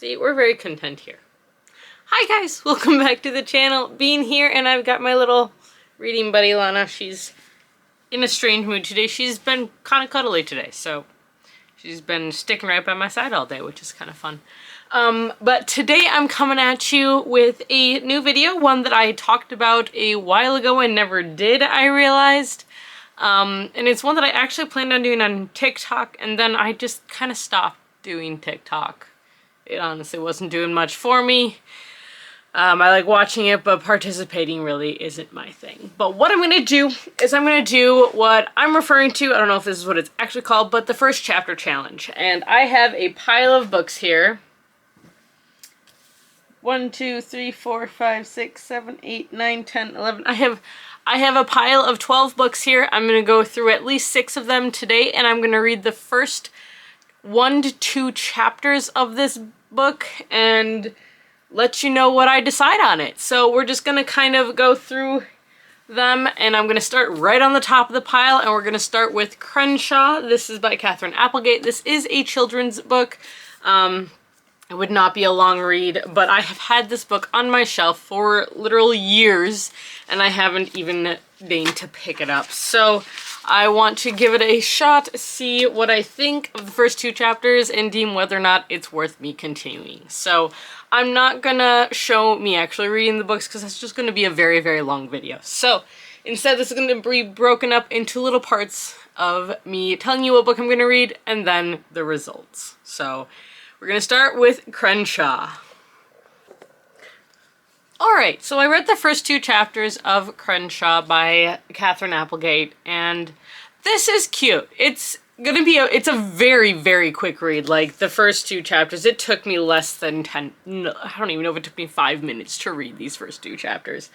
See, we're very content here. Hi guys, welcome back to the channel. Bean here, and I've got my little reading buddy Lana. She's in a strange mood today. She's been kind of cuddly today, so she's been sticking right by my side all day, which is kind of fun. But today I'm coming at you with a new video, one that I talked about a while ago and never did, I realized. And it's one that I actually planned on doing on TikTok, and then I just kind of stopped doing TikTok. It honestly wasn't doing much for me. I like watching it, but participating really isn't my thing. But what I'm going to do is I'm going to do what I'm referring to, I don't know if this is what it's actually called, but the first chapter challenge. And I have a pile of books here. 1, 2, 3, 4, 5, 6, 7, 8, 9, 10, 11. I have a pile of 12 books here. I'm going to go through at least 6 of them today, and I'm going to read the first 1 to 2 chapters of this book and let you know what I decide on it. So we're just going to kind of go through them, and I'm going to start right on the top of the pile, and we're going to start with Crenshaw. This is by Katherine Applegate. This is a children's book. It would not be a long read, but I have had this book on my shelf for literal years, and I haven't even deigned to pick it up. So I want to give it a shot, see what I think of the first 2 chapters, and deem whether or not it's worth me continuing. So I'm not gonna show me actually reading the books because that's just gonna be a very, very long video. So instead, this is gonna be broken up into little parts of me telling you what book I'm gonna read and then the results. So we're gonna start with Crenshaw. Alright, so I read the first 2 chapters of Crenshaw by Katherine Applegate, and this is cute. It's gonna be it's a very, very quick read. Like, the first 2 chapters, it took me less than 10, no, I don't even know if it took me 5 minutes to read these first 2 chapters.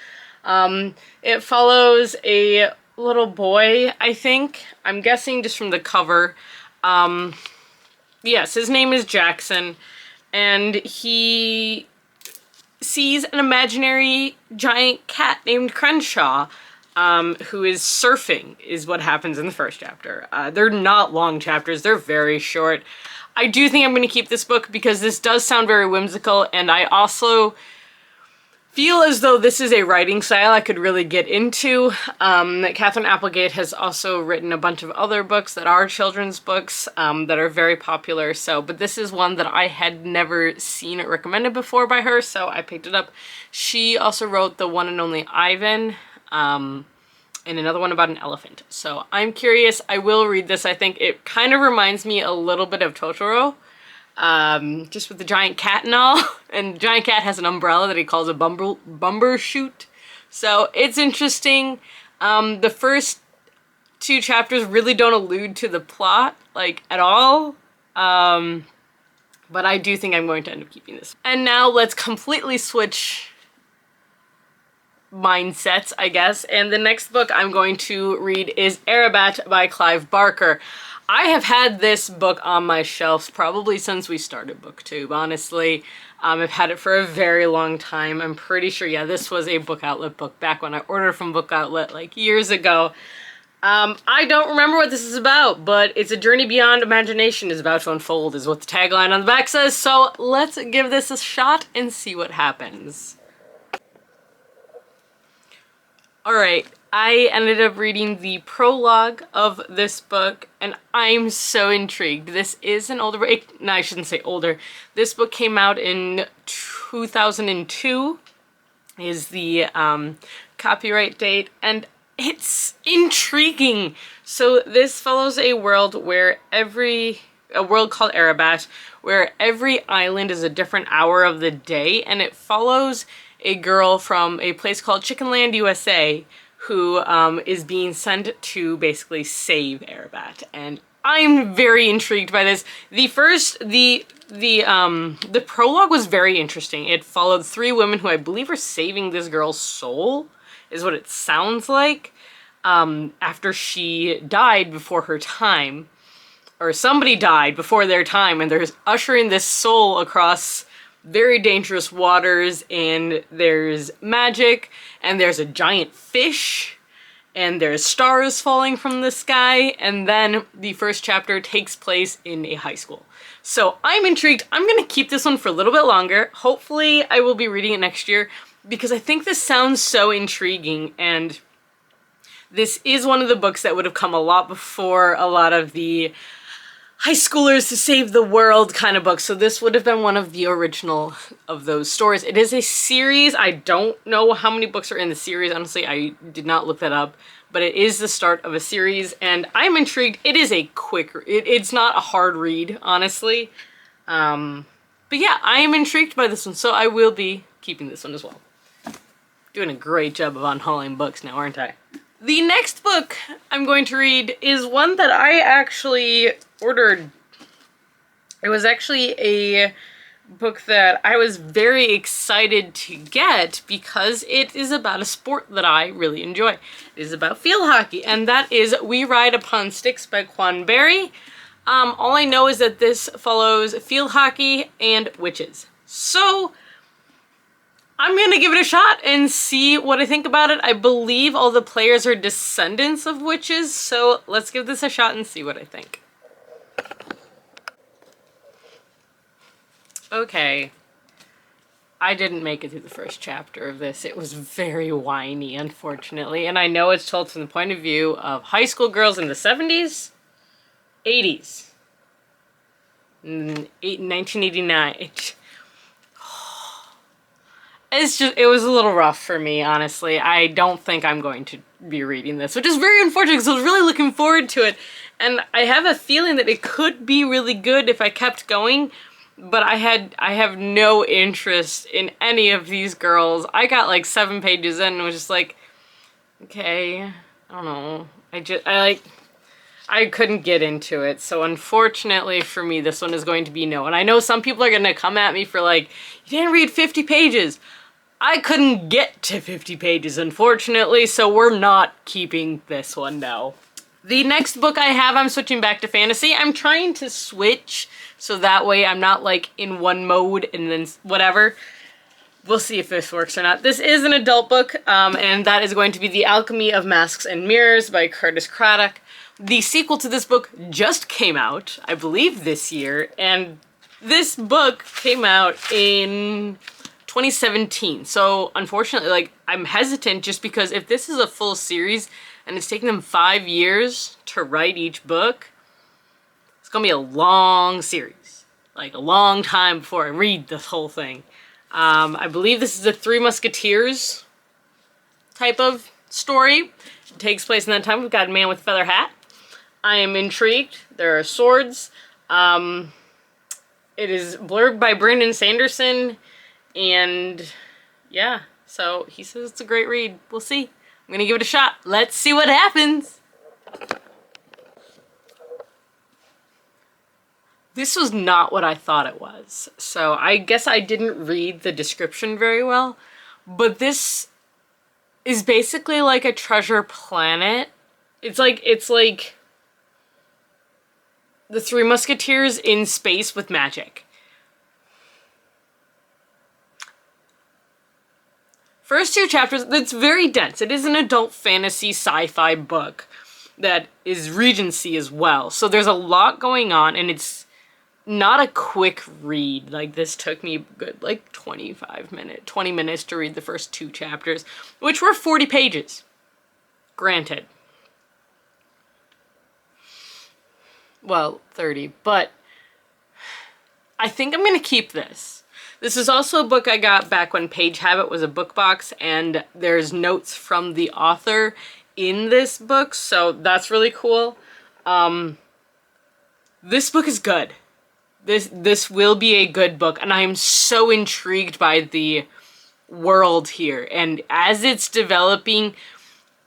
It follows a little boy, I think. I'm guessing just from the cover. Yes, his name is Jackson, and he sees an imaginary giant cat named Crenshaw, who is surfing, is what happens in the first chapter. They're not long chapters, they're very short. I do think I'm going to keep this book because this does sound very whimsical, and I also feel as though this is a writing style I could really get into. Katherine Applegate has also written a bunch of other books that are children's books that are very popular, but this is one that I had never seen it recommended before by her, so I picked it up. She also wrote The One and Only Ivan, and another one about an elephant. So I'm curious, I will read this. I think it kind of reminds me a little bit of Totoro. Just with the giant cat and all, and the giant cat has an umbrella that he calls a bumbershoot. So it's interesting. The first 2 chapters really don't allude to the plot, like, at all. But I do think I'm going to end up keeping this. And now let's completely switch mindsets, I guess. And the next book I'm going to read is Arabat by Clive Barker. I have had this book on my shelves probably since we started BookTube, honestly. I've had it for a very long time. I'm pretty sure, yeah, this was a Book Outlet book back when I ordered from Book Outlet like years ago. I don't remember what this is about, but it's a journey beyond imagination is about to unfold is what the tagline on the back says, so let's give this a shot and see what happens. Alright, I ended up reading the prologue of this book, and I'm so intrigued. This is an older book. No, I shouldn't say older. This book came out in 2002, is the copyright date, and it's intriguing. So this follows a world where a world called Arabat, where every island is a different hour of the day, and it follows a girl from a place called Chickenland, USA, who is being sent to basically save Arabat. And I'm very intrigued by this. The prologue was very interesting. It followed 3 women who I believe are saving this girl's soul, is what it sounds like, after she died before her time. Or somebody died before their time, and they're ushering this soul across very dangerous waters, and there's magic, and there's a giant fish, and there's stars falling from the sky, and then the first chapter takes place in a high school. So I'm intrigued. I'm gonna keep this one for a little bit longer. Hopefully I will be reading it next year because I think this sounds so intriguing, and this is one of the books that would have come a lot before a lot of the high schoolers to save the world kind of books. So this would have been one of the original of those stories. It is a series. I don't know how many books are in the series. Honestly, I did not look that up, but it is the start of a series, and I'm intrigued. It is a quick, it's not a hard read, honestly. But yeah, I am intrigued by this one, so I will be keeping this one as well. Doing a great job of unhauling books now, aren't I? The next book I'm going to read is one that I actually ordered. It was actually a book that I was very excited to get because it is about a sport that I really enjoy. It is about field hockey, and that is We Ride Upon Sticks by Quan Barry. All I know is that this follows field hockey and witches. So I'm gonna give it a shot and see what I think about it. I believe all the players are descendants of witches, so let's give this a shot and see what I think. Okay. I didn't make it through the first chapter of this. It was very whiny, unfortunately, and I know it's told from the point of view of high school girls in the 70s, 80s, 1989. It was a little rough for me, honestly. I don't think I'm going to be reading this, which is very unfortunate because I was really looking forward to it. And I have a feeling that it could be really good if I kept going, but I have no interest in any of these girls. I got like 7 pages in and was just like, okay, I don't know. I couldn't get into it. So unfortunately for me, this one is going to be no. And I know some people are going to come at me for like, you didn't read 50 pages. I couldn't get to 50 pages, unfortunately, so we're not keeping this one, no. The next book I have, I'm switching back to fantasy. I'm trying to switch, so that way I'm not, like, in one mode and then whatever. We'll see if this works or not. This is an adult book, and that is going to be The Alchemy of Masks and Mirrors by Curtis Craddock. The sequel to this book just came out, I believe this year, and this book came out in 2017. So unfortunately, like, I'm hesitant just because if this is a full series and it's taking them 5 years to write each book, it's gonna be a long series. Like a long time before I read this whole thing. I believe this is a Three Musketeers type of story. It takes place in that time. We've got a man with a feather hat. I am intrigued. There are swords. It is blurred by Brandon Sanderson. And yeah, so he says it's a great read. We'll see. I'm gonna give it a shot. Let's see what happens. This was not what I thought it was. So I guess I didn't read the description very well. But this is basically like a Treasure Planet. It's like the Three Musketeers in space with magic. First 2 chapters, it's very dense. It is an adult fantasy sci-fi book that is Regency as well. So there's a lot going on, and it's not a quick read. Like, this took me good, like, 20 minutes to read the first 2 chapters, which were 40 pages. Granted. Well, 30, but I think I'm gonna keep this. This is also a book I got back when Page Habit was a book box, and there's notes from the author in this book, so that's really cool. This book is good. This will be a good book, and I am so intrigued by the world here. And as it's developing,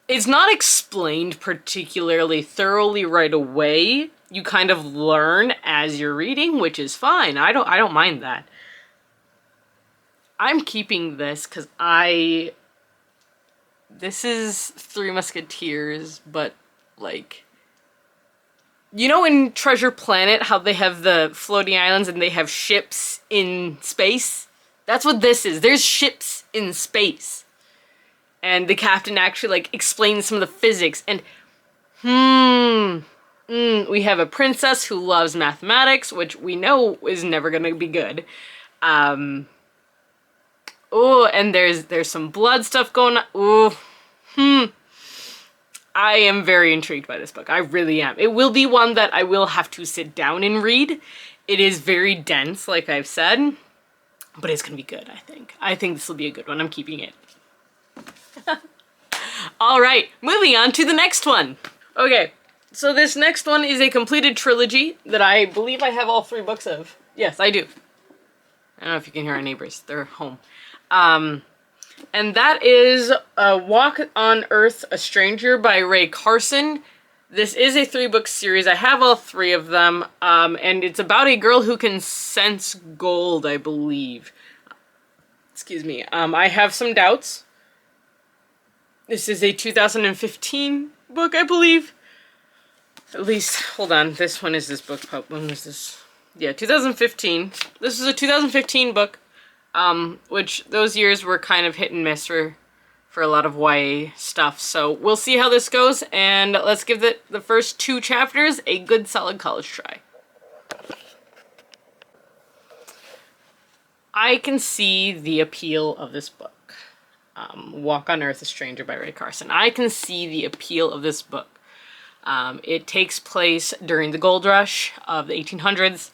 it's not explained particularly thoroughly right away. You kind of learn as you're reading, which is fine. I don't mind that. I'm keeping this because this is Three Musketeers, but like, you know in Treasure Planet how they have the floating islands and they have ships in space? That's what this is. There's ships in space. And the captain actually like explains some of the physics and We have a princess who loves mathematics, which we know is never gonna be good. Oh, and there's some blood stuff going on. Ooh, I am very intrigued by this book. I really am. It will be one that I will have to sit down and read. It is very dense, like I've said, but it's gonna be good, I think. I think this will be a good one. I'm keeping it. All right, moving on to the next one. Okay, so this next one is a completed trilogy that I believe I have all 3 books of. Yes, I do. I don't know if you can hear our neighbors. They're home. And that is Walk on Earth, A Stranger by Rae Carson. This is a 3-book series. I have all 3 of them. And it's about a girl who can sense gold, I believe. Excuse me. I have some doubts. This is a 2015 book, I believe. At least, hold on. This one is this book. When was this? Yeah, 2015. This is a 2015 book. Which those years were kind of hit and miss for a lot of YA stuff. So we'll see how this goes, and let's give the first 2 chapters a good solid college try. I can see the appeal of this book. Walk on Earth, A Stranger by Rae Carson. I can see the appeal of this book. It takes place during the gold rush of the 1800s.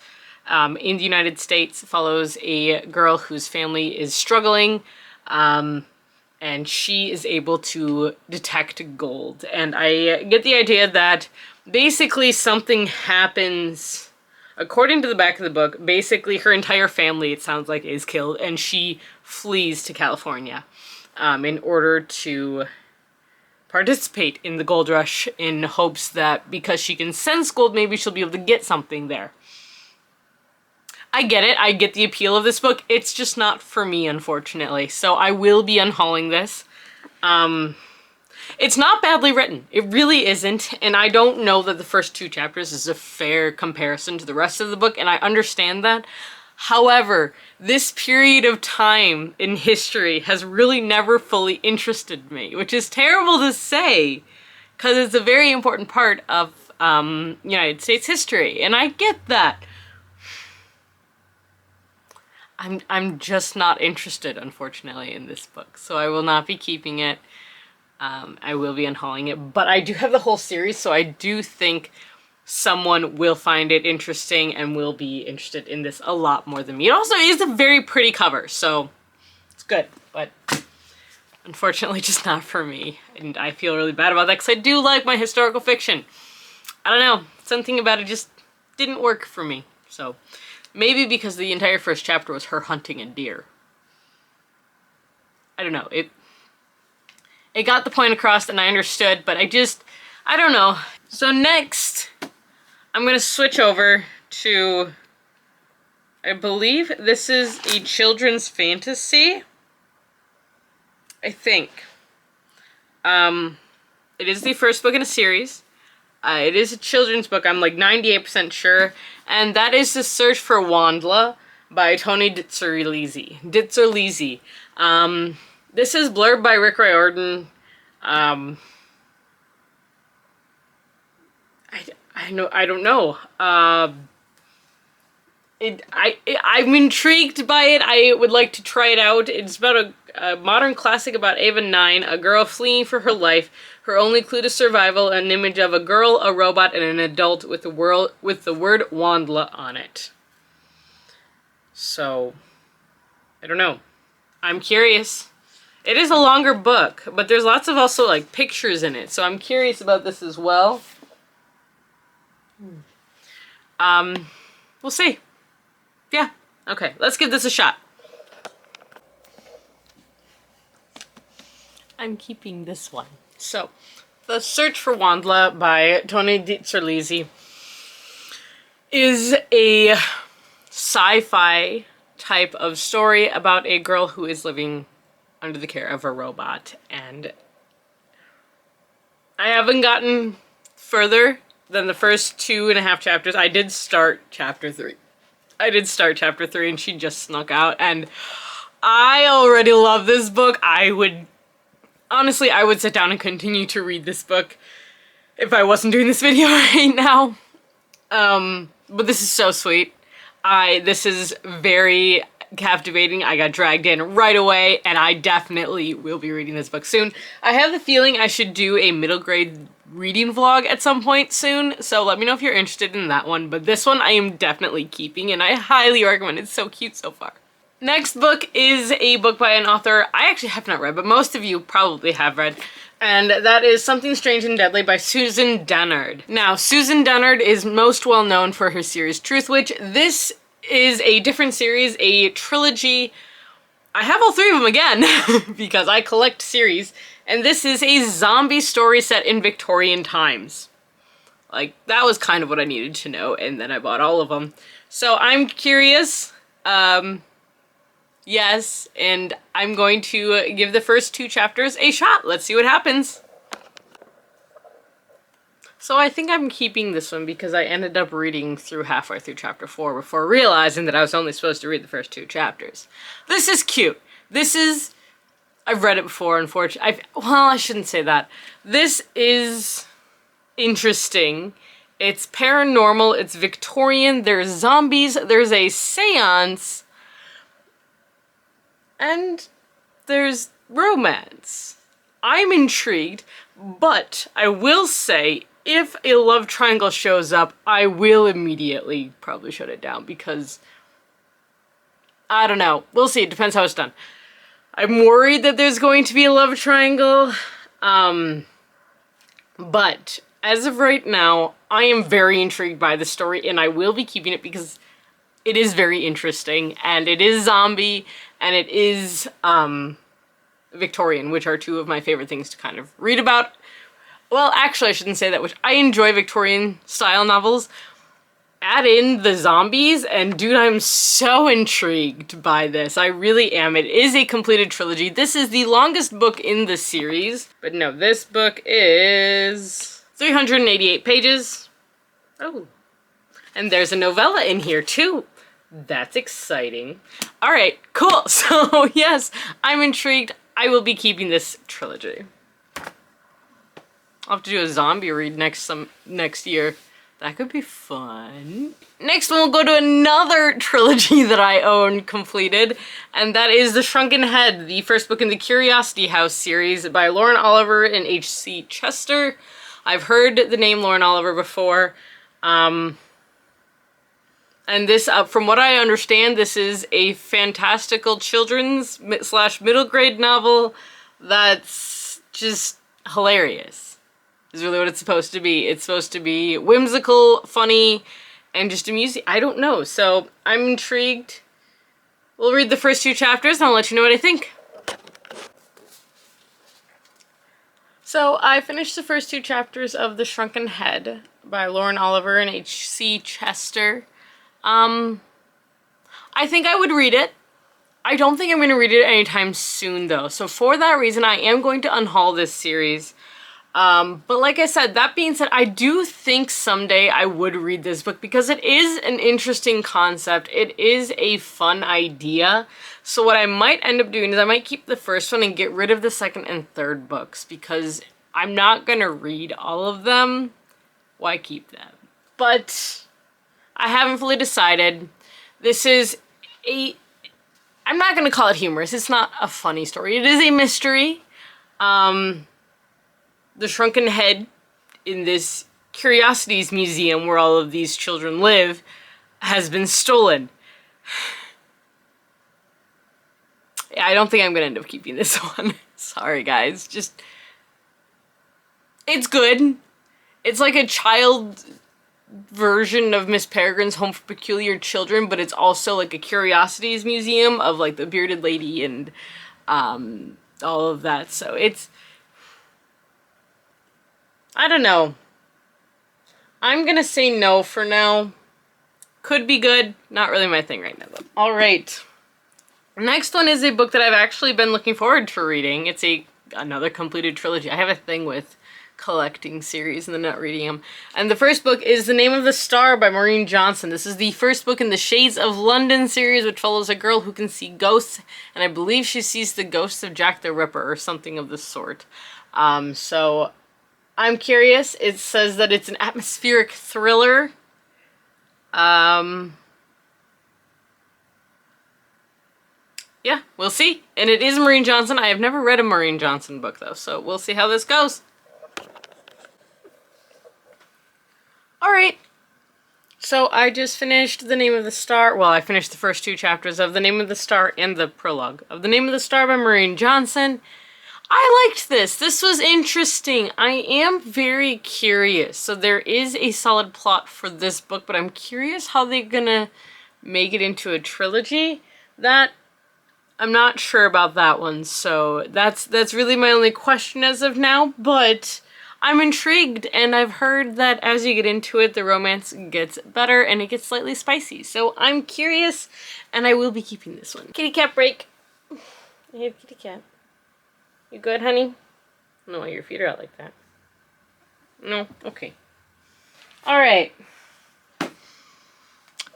In the United States, follows a girl whose family is struggling, and she is able to detect gold. And I get the idea that basically something happens, according to the back of the book, basically her entire family, it sounds like, is killed, and she flees to California in order to participate in the gold rush in hopes that because she can sense gold, maybe she'll be able to get something there. I get it. I get the appeal of this book. It's just not for me, unfortunately. So I will be unhauling this. It's not badly written. It really isn't. And I don't know that the first 2 chapters is a fair comparison to the rest of the book, and I understand that. However, this period of time in history has really never fully interested me, which is terrible to say, because it's a very important part of United States history, and I get that. I'm just not interested, unfortunately, in this book, so I will not be keeping it. I will be unhauling it, but I do have the whole series, so I do think someone will find it interesting and will be interested in this a lot more than me. It also is a very pretty cover, so it's good, but unfortunately just not for me, and I feel really bad about that because I do like my historical fiction. I don't know, something about it just didn't work for me, so maybe because the entire first chapter was her hunting a deer. I don't know, it got the point across and I understood, but I don't know. So next, I'm gonna switch over to, I believe this is a children's fantasy. I think. It is the first book in a series. It is a children's book, I'm like 98% sure. And that is The Search for Wandla by Toni Ditzerlisi. This is blurb by Rick Riordan. I don't know. I'm intrigued by it. I would like to try it out. It's about a modern classic about Ava 9, a girl fleeing for her life. Her only clue to survival, an image of a girl, a robot, and an adult with the word Wandla on it. So, I don't know. I'm curious. It is a longer book, but there's lots of also like pictures in it, so I'm curious about this as well. We'll see. Yeah, okay, let's give this a shot. I'm keeping this one. So, The Search for Wandla by Toni Ditzerlisi is a sci-fi type of story about a girl who is living under the care of a robot, and I haven't gotten further than the first 2.5 chapters. I did start chapter 3. And she just snuck out, and I already love this book. Honestly, I would sit down and continue to read this book if I wasn't doing this video right now. But this is so sweet. This is very captivating. I got dragged in right away, and I definitely will be reading this book soon. I have the feeling I should do a middle grade reading vlog at some point soon, so let me know if you're interested in that one, but this one I am definitely keeping, and I highly recommend it. It's so cute so far. Next book is a book by an author I actually have not read, but most of you probably have read, and that is Something Strange and Deadly by Susan Dennard. Now, Susan Dennard is most well known for her series Truthwitch. This is a different series, a trilogy. I have all three of them again because I collect series, and this is a zombie story set in Victorian times. Like, that was kind of what I needed to know, and then I bought all of them. So I'm curious, yes, and I'm going to give the first 2 chapters a shot. Let's see what happens. So I think I'm keeping this one because I ended up reading through halfway through chapter 4 before realizing that I was only supposed to read the first 2 chapters. This is cute. This is... I've read it before, unfortunately. Well, I shouldn't say that. This is interesting. It's paranormal, it's Victorian, there's zombies, there's a seance, and there's romance. I'm intrigued, but I will say, if a love triangle shows up, I will immediately probably shut it down because, I don't know. We'll see. It depends how it's done. I'm worried that there's going to be a love triangle, but as of right now, I am very intrigued by the story, and I will be keeping it because it is very interesting, and it is zombie, and it is, Victorian, which are 2 of my favorite things to kind of read about. Well, actually, I shouldn't say that, which I enjoy Victorian style novels. Add in the zombies, and dude, I'm so intrigued by this. I really am. It is a completed trilogy. This is the longest book in the series, but no, this book is 388 pages. Oh, and there's a novella in here too. That's exciting. All right, cool. So yes, I'm intrigued. I will be keeping this trilogy. I'll have to do a zombie read next year. That could be fun. Next we'll go to another trilogy that I own completed, and that is The Shrunken Head, the first book in the Curiosity House series by Lauren Oliver and H.C. Chester. I've heard the name Lauren Oliver before, and this, from what I understand, this is a fantastical children's / middle grade novel that's just hilarious. Is really what it's supposed to be. It's supposed to be whimsical, funny, and just amusing. I don't know, so I'm intrigued. We'll read the first 2 chapters and I'll let you know what I think. So I finished the first 2 chapters of The Shrunken Head by Lauren Oliver and H.C. Chester. I think I would read it. I don't think I'm going to read it anytime soon though, so for that reason I am going to unhaul this series. But like I said, that being said, I do think someday I would read this book because it is an interesting concept. It is a fun idea. So what I might end up doing is I might keep the first one and get rid of the second and third books because I'm not gonna read all of them. Why keep them? But I haven't fully decided. This is I'm not gonna call it humorous. It's not a funny story. It is a mystery. The Shrunken Head in this Curiosities Museum where all of these children live has been stolen. Yeah, I don't think I'm gonna end up keeping this one. Sorry guys, just... It's good. It's like a child version of Miss Peregrine's Home for Peculiar Children, but it's also like a Curiosities Museum of like the bearded lady and all of that, so it's... I don't know. I'm gonna say no for now. Could be good. Not really my thing right now, though. Alright. Next one is a book that I've actually been looking forward to reading. It's another completed trilogy. I have a thing with collecting series and then not reading them. And the first book is The Name of the Star by Maureen Johnson. This is the first book in the Shades of London series, which follows a girl who can see ghosts, and I believe she sees the ghosts of Jack the Ripper or something of the sort. So... I'm curious. It says that it's an atmospheric thriller. Yeah, we'll see. And it is Maureen Johnson. I have never read a Maureen Johnson book, though, so we'll see how this goes. Alright. So I just finished The Name of the Star. Well, I finished the first 2 chapters of The Name of the Star and the prologue of The Name of the Star by Maureen Johnson. I liked this. This was interesting. I am very curious. So there is a solid plot for this book, but I'm curious how they're gonna make it into a trilogy. That I'm not sure about that one. So that's really my only question as of now, but I'm intrigued, and I've heard that as you get into it, the romance gets better and it gets slightly spicy. So I'm curious, and I will be keeping this one. Kitty cat break. I have kitty cat. You good, honey? I don't know why your feet are out like that. No? Okay. Alright.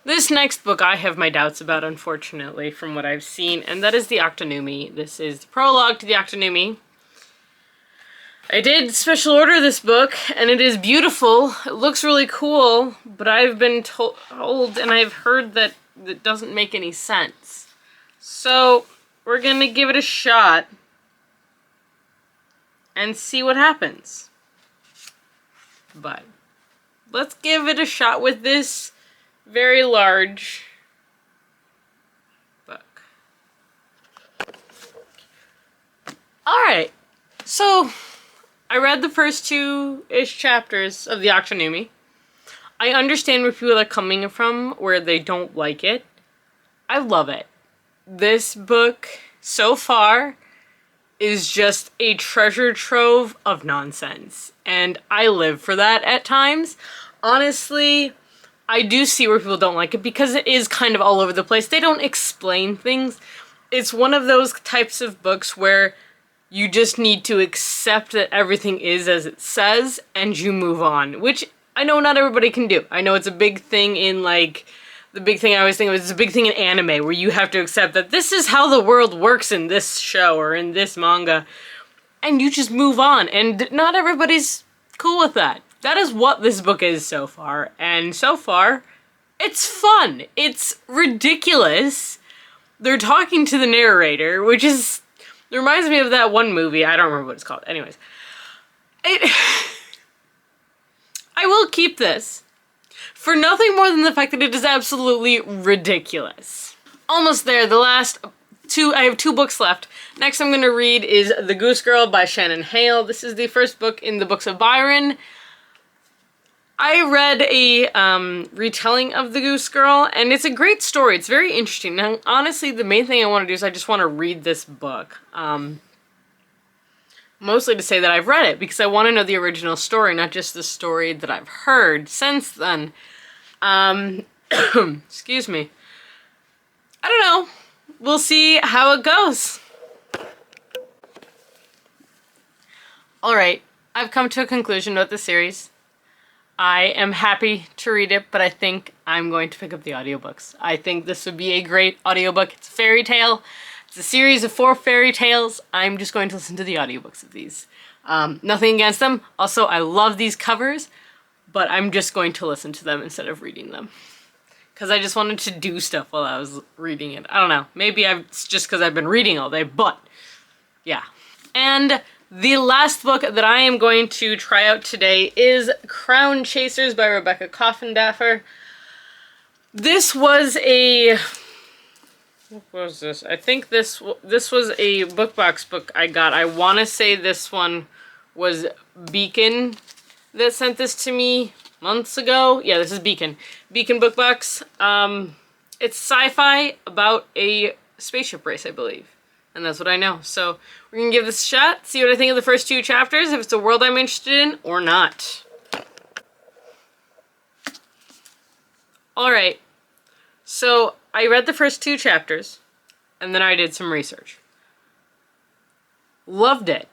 This next book I have my doubts about, unfortunately, from what I've seen, and that is the Octonumi. This is the prologue to the Octonumi. I did special order this book, and it is beautiful. It looks really cool, but I've been told, and I've heard that it doesn't make any sense. So, we're gonna give it a shot and see what happens. But let's give it a shot with this very large book. Alright, so I read the first 2-ish chapters of the Octonumi. I understand where people are coming from, where they don't like it. I love it. This book, so far, is just a treasure trove of nonsense. And I live for that at times. Honestly, I do see where people don't like it because it is kind of all over the place. They don't explain things. It's one of those types of books where you just need to accept that everything is as it says and you move on, which I know not everybody can do. I know it's a big thing in, like, the big thing I always think of is a big thing in anime where you have to accept that this is how the world works in this show or in this manga, and you just move on, and not everybody's cool with that. That is what this book is so far, and so far, it's fun. It's ridiculous. They're talking to the narrator, which is, it reminds me of that one movie, I don't remember what it's called. Anyways, I will keep this for nothing more than the fact that it is absolutely ridiculous. Almost there, the last 2, I have 2 books left. Next I'm going to read is The Goose Girl by Shannon Hale. This is the first book in the Books of Byron. I read a retelling of The Goose Girl, and it's a great story. It's very interesting. Now, honestly, the main thing I want to do is I just want to read this book. Mostly to say that I've read it, because I want to know the original story, not just the story that I've heard since then. Excuse me. I don't know. We'll see how it goes. Alright, I've come to a conclusion with the series. I am happy to read it, but I think I'm going to pick up the audiobooks. I think this would be a great audiobook. It's a fairy tale. It's a series of 4 fairy tales. I'm just going to listen to the audiobooks of these. Nothing against them. Also, I love these covers, but I'm just going to listen to them instead of reading them. Because I just wanted to do stuff while I was reading it. I don't know. Maybe it's just because I've been reading all day, but yeah. And the last book that I am going to try out today is Crown Chasers by Rebecca Coffindaffer. This was a... What was this? I think this was a BookBox book I got. I want to say this one was Beacon that sent this to me months ago. Yeah, this is Beacon. Beacon BookBox. It's sci-fi about a spaceship race, I believe. And that's what I know. So we're going to give this a shot, see what I think of the first 2 chapters, if it's a world I'm interested in or not. Alright. So I read the first 2 chapters, and then I did some research. Loved it.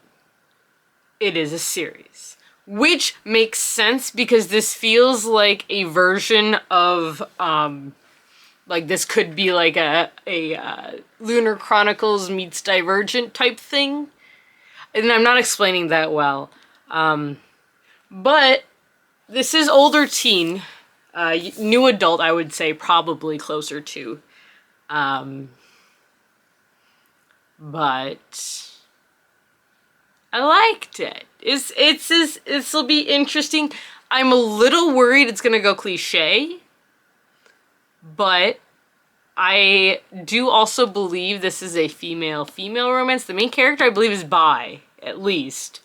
It is a series. Which makes sense because this feels like a version of, like this could be like a Lunar Chronicles meets Divergent type thing. And I'm not explaining that well. But this is older teen, new adult, I would say, probably closer to. But I liked it. This'll be interesting. I'm a little worried it's gonna go cliche, but I do also believe this is a female-female romance. The main character, I believe, is bi, at least.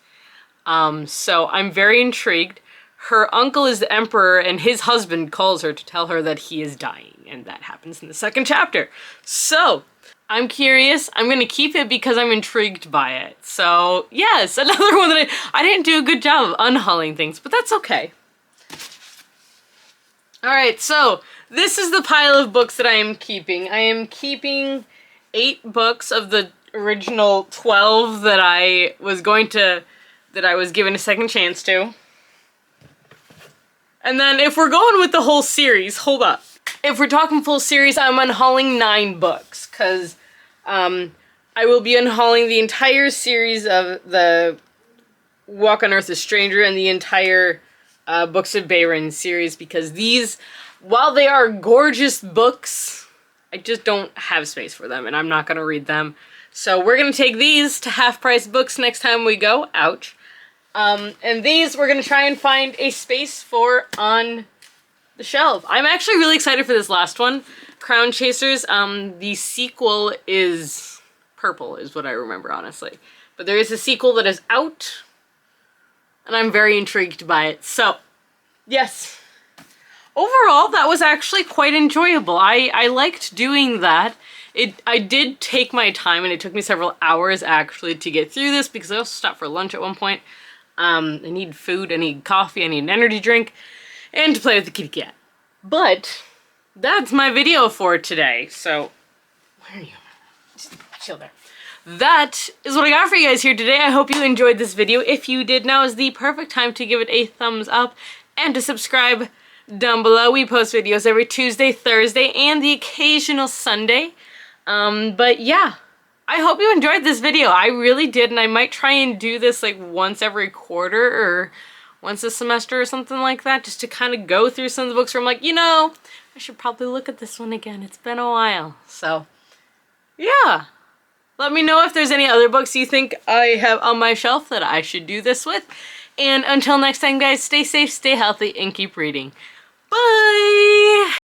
So I'm very intrigued. Her uncle is the emperor, and his husband calls her to tell her that he is dying, and that happens in the second chapter. So, I'm curious. I'm gonna keep it because I'm intrigued by it. So, yes, another one that I didn't do a good job of unhulling things, but that's okay. Alright, so, this is the pile of books that I am keeping. I am keeping 8 books of the original 12 that I was given a second chance to. And then if we're going with the whole series, hold up. If we're talking full series, I'm unhauling 9 books, because I will be unhauling the entire series of the Walk on Earth a Stranger and the entire Books of Behrin series, because these, while they are gorgeous books, I just don't have space for them, and I'm not going to read them. So we're going to take these to half-price books next time we go. Ouch. And these we're going to try and find a space for on the shelf. I'm actually really excited for this last one, Crown Chasers. The sequel is purple, is what I remember, honestly. But there is a sequel that is out, and I'm very intrigued by it. So, yes. Overall, that was actually quite enjoyable. I liked doing that. I did take my time, and it took me several hours, actually, to get through this, because I also stopped for lunch at one point. I need food, I need coffee, I need an energy drink, and to play with the kitty cat. But that's my video for today. So, where are you? Just chill there. That is what I got for you guys here today. I hope you enjoyed this video. If you did, now is the perfect time to give it a thumbs up and to subscribe down below. We post videos every Tuesday, Thursday, and the occasional Sunday. But yeah. I hope you enjoyed this video. I really did, and I might try and do this like once every quarter or once a semester or something like that, just to kind of go through some of the books where I'm like, you know, I should probably look at this one again. It's been a while. So, yeah. Let me know if there's any other books you think I have on my shelf that I should do this with. And until next time, guys, stay safe, stay healthy, and keep reading. Bye!